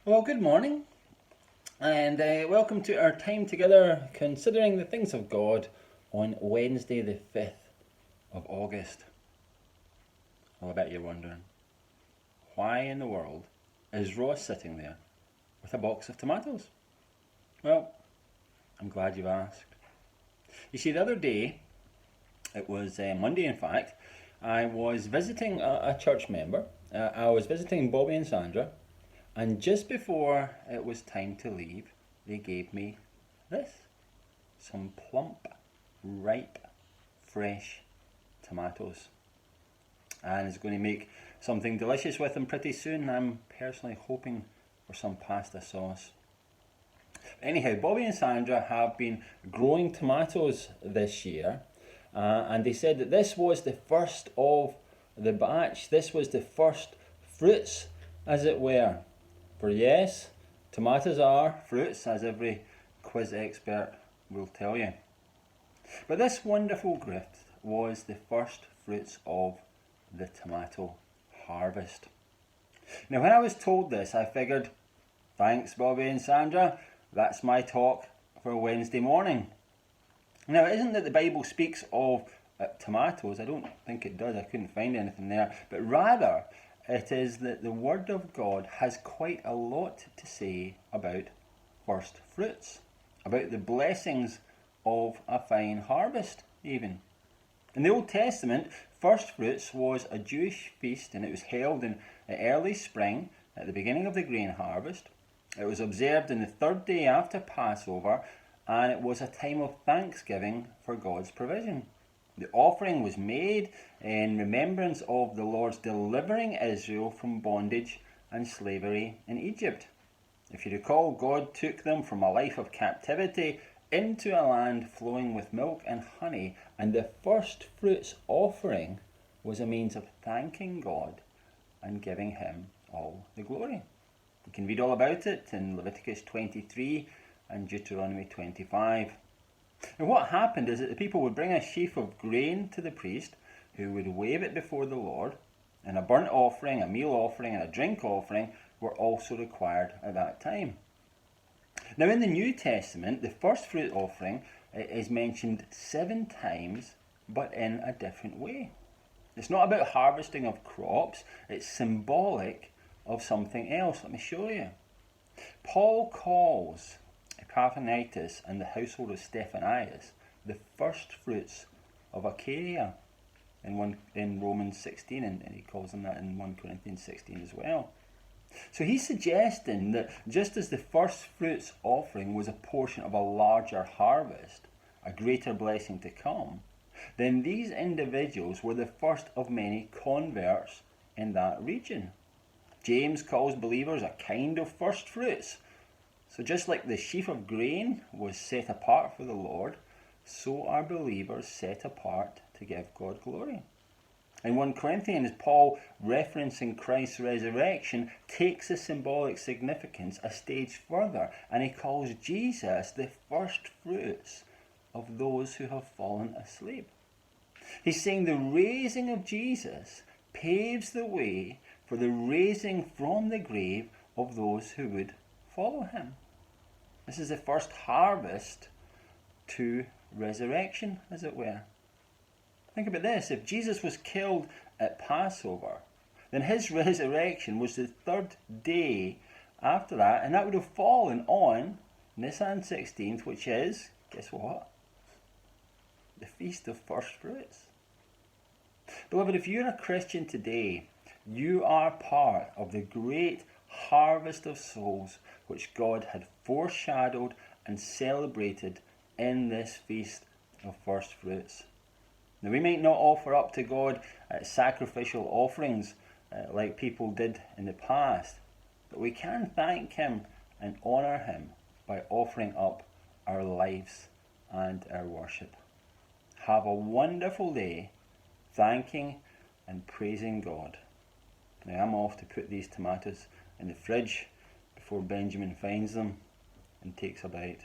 Well, good morning, and welcome to our time together considering the things of God on Wednesday, the 5th of August. Well, I bet you're wondering, why in the world is Ross sitting there with a box of tomatoes? Well, I'm glad you've asked. You see, the other day, it was Monday in fact, I was visiting a church member. I was visiting Bobby and Sandra, and just before it was time to leave, they gave me this, some plump, ripe, fresh tomatoes. And is going to make something delicious with them pretty soon. I'm personally hoping for some pasta sauce. Anyhow, Bobby and Sandra have been growing tomatoes this year, and they said that this was the first of the batch. This was the first fruits, as it were. For yes, tomatoes are fruits, as every quiz expert will tell you. But this wonderful gift was the first fruits of the tomato harvest. Now, when I was told this, I figured, thanks, Bobby and Sandra, that's my talk for Wednesday morning. Now, it isn't that the Bible speaks of tomatoes, I don't think it does, I couldn't find anything there, but rather it is that the Word of God has quite a lot to say about first fruits, about the blessings of a fine harvest, even. In the Old Testament, first fruits was a Jewish feast, and it was held in early spring at the beginning of the grain harvest. It was observed on the third day after Passover, and it was a time of thanksgiving for God's provision. The offering was made in remembrance of the Lord's delivering Israel from bondage and slavery in Egypt. If you recall, God took them from a life of captivity into a land flowing with milk and honey, and the first fruits offering was a means of thanking God and giving Him all the glory. You can read all about it in Leviticus 23 and Deuteronomy 25. And what happened is that the people would bring a sheaf of grain to the priest, who would wave it before the Lord, and a burnt offering, a meal offering, and a drink offering were also required at that time. Now, in the New Testament, the first fruit offering is mentioned 7 times, but in a different way. It's not about harvesting of crops, it's symbolic of something else. Let me show you. Paul calls Epaphroditus and the household of Stephanias the first fruits of Achaia in Romans 16, and he calls them that in 1 Corinthians 16 as well. So he's suggesting that just as the first fruits offering was a portion of a larger harvest, a greater blessing to come, then these individuals were the first of many converts in that region. James calls believers a kind of first fruits. So just like the sheaf of grain was set apart for the Lord, so are believers set apart to give God glory. In 1 Corinthians, Paul, referencing Christ's resurrection, takes the symbolic significance a stage further, and he calls Jesus the first fruits of those who have fallen asleep. He's saying the raising of Jesus paves the way for the raising from the grave of those who would follow him. This is the first harvest to resurrection, as it were. Think about this. If Jesus was killed at Passover, then his resurrection was the third day after that, and that would have fallen on Nisan 16th, which is, guess what? The Feast of First Fruits. Beloved, if you're a Christian today, you are part of the great harvest of souls which God had foreshadowed and celebrated in this Feast of First Fruits. Now, we might not offer up to God sacrificial offerings like people did in the past, but we can thank Him and honour Him by offering up our lives and our worship. Have a wonderful day, thanking and praising God. Now, I'm off to put these tomatoes in the fridge before Benjamin finds them and takes a bite.